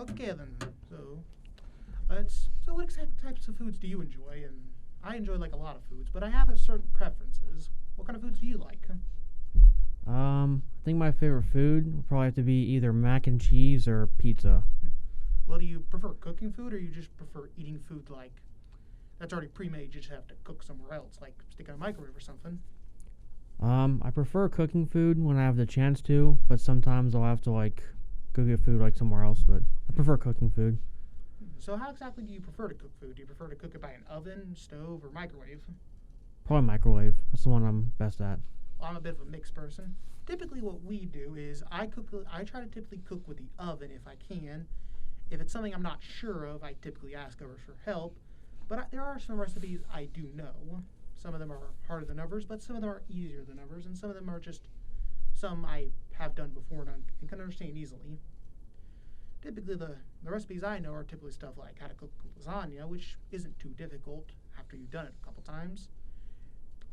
Okay then. So what exact types of foods do you enjoy? And I enjoy like a lot of foods, but I have a certain preferences. What kind of foods do you like? I think my favorite food would probably have to be either mac and cheese or pizza. Well, do you prefer cooking food, or you just prefer eating food like that's already pre-made? You just have to cook somewhere else, like stick in a microwave or something. I prefer cooking food when I have the chance to, but sometimes I'll have to like go get food like somewhere else. But I prefer cooking food. So how exactly do you prefer to cook food? Do you prefer to cook it by an oven, stove, or microwave? Probably microwave. That's the one I'm best at. Well, I'm a bit of a mixed person. Typically, what we do is I cook. I try to typically cook with the oven if I can. If it's something I'm not sure of, I typically ask others for help. But there are some recipes I do know. Some of them are harder than others, but some of them are easier than others, and some of them are just some I have done before and can understand easily. Typically, the recipes I know are typically stuff like how to cook lasagna, which isn't too difficult after you've done it a couple times.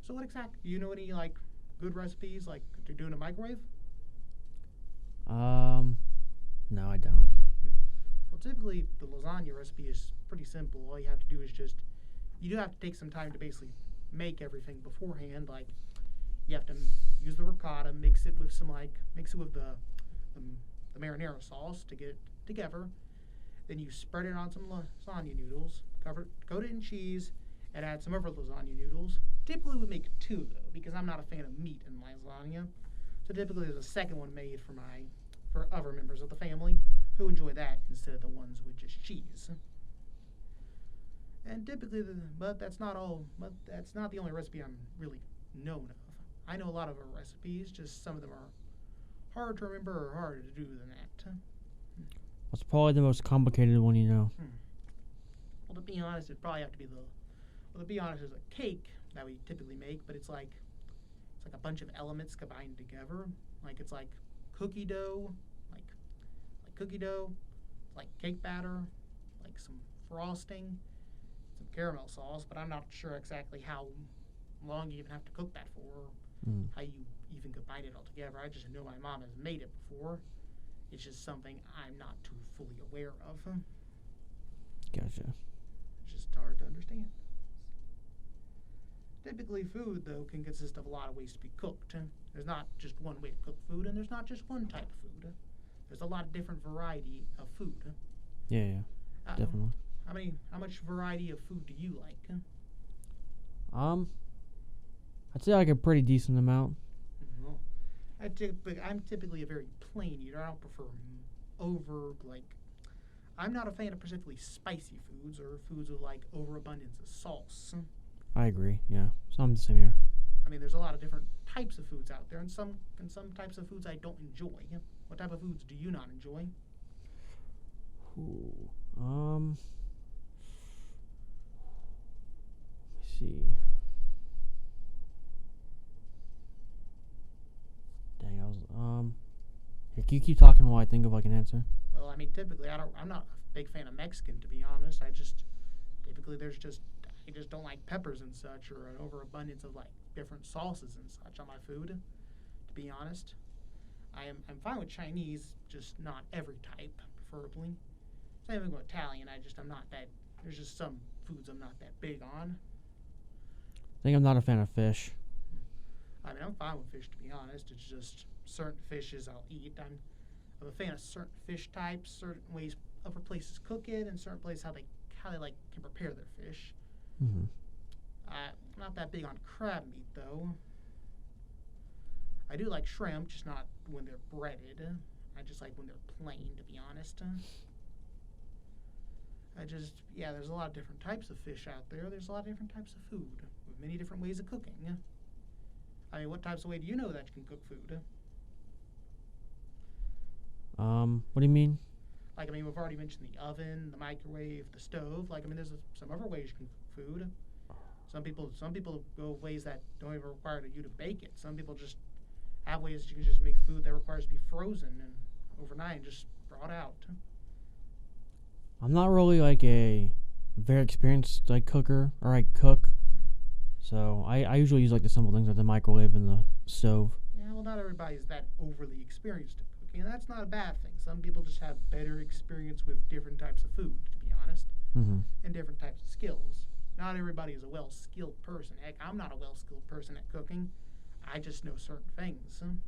So, what exactly do you know any like good recipes like to do in a microwave? Um, no, I don't. Well, typically the lasagna recipe is pretty simple. All you have to do is just you do have to take some time to basically make everything beforehand. Like you have to use the ricotta, mix it with the, the marinara sauce to get it together. Then you spread it on some lasagna noodles, coat it in cheese, and add some other lasagna noodles. Typically, we make two though, because I'm not a fan of meat in my lasagna. So typically, there's a second one made for other members of the family who enjoy that instead of the ones with just cheese. And typically, but that's not all. But that's not the only recipe I'm really known of. I know a lot of our recipes. Just some of them are hard to remember or harder to do than that. What's probably the most complicated one you know? Well, to be honest, it'd probably have to be Well, to be honest, there's a cake that we typically make, but it's like a bunch of elements combined together. Like it's like cookie dough, like cookie dough, like cake batter, like some frosting, some caramel sauce. But I'm not sure exactly how long you even have to cook that for, or how you even combine it all together. I just know my mom has made it before. It's just something I'm not too fully aware of. Gotcha. It's just hard to understand. Typically, food, though, can consist of a lot of ways to be cooked. There's not just one way to cook food, and there's not just one type of food. There's a lot of different variety of food. Yeah, definitely. How much variety of food do you like? I'd say like a pretty decent amount. Well, I'm typically a very plain eater. I don't prefer I'm not a fan of specifically spicy foods or foods with like overabundance of sauce. I agree. Yeah, so I'm the same here. There's a lot of different types of foods out there, and some types of foods I don't enjoy. What type of foods do you not enjoy? Ooh, let me see. Dang, here, can you keep talking while I think of like an answer? Well, typically I'm not a big fan of Mexican, to be honest. Typically I just don't like peppers and such, or an overabundance of like different sauces and such on my food. To be honest, I'm fine with Chinese, just not every type, preferably. Same thing with Italian. I'm not that. There's just some foods I'm not that big on. I think I'm not a fan of fish. I'm fine with fish, to be honest. It's just certain fishes I'll eat. I'm a fan of certain fish types, certain ways other places cook it, and certain places how they like can prepare their fish. Mm-hmm. I'm not that big on crab meat, though. I do like shrimp, just not when they're breaded. I just like when they're plain, to be honest. There's a lot of different types of fish out there. There's a lot of different types of food with many different ways of cooking. What types of way do you know that you can cook food? What do you mean? We've already mentioned the oven, the microwave, the stove. There's some other ways you can cook food. Some people go ways that don't even require you to bake it. Some people just have ways that you can just make food that requires to be frozen and overnight and just brought out. I'm not really like a very experienced like cooker or like cook, so I usually use like the simple things like the microwave and the stove. Yeah, well, not everybody's that overly experienced at I mean, that's not a bad thing. Some people just have better experience with different types of food, to be honest, Mm-hmm. and different types of skills. Not everybody is a well-skilled person. Heck, I'm not a well-skilled person at cooking. I just know certain things. And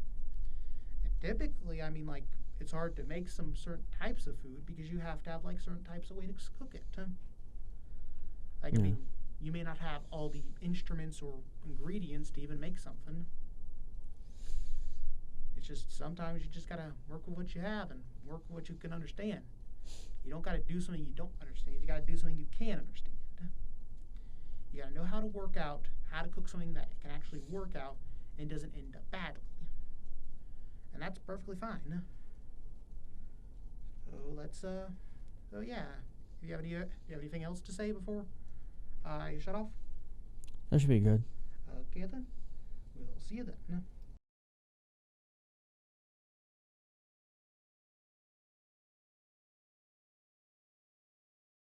typically, I mean, like, it's hard to make some certain types of food because you have to have, like, certain types of way to cook it. Like, I Yeah. mean, you may not have all the instruments or ingredients to even make something. It's just sometimes you just gotta work with what you have and work with what you can understand. You don't gotta do something you don't understand. You gotta do something you can understand. You gotta know how to work out, how to cook something that can actually work out and doesn't end up badly. And that's perfectly fine. So let's so yeah. Do you have anything else to say before I shut off? That should be good. Okay then. We'll see you then.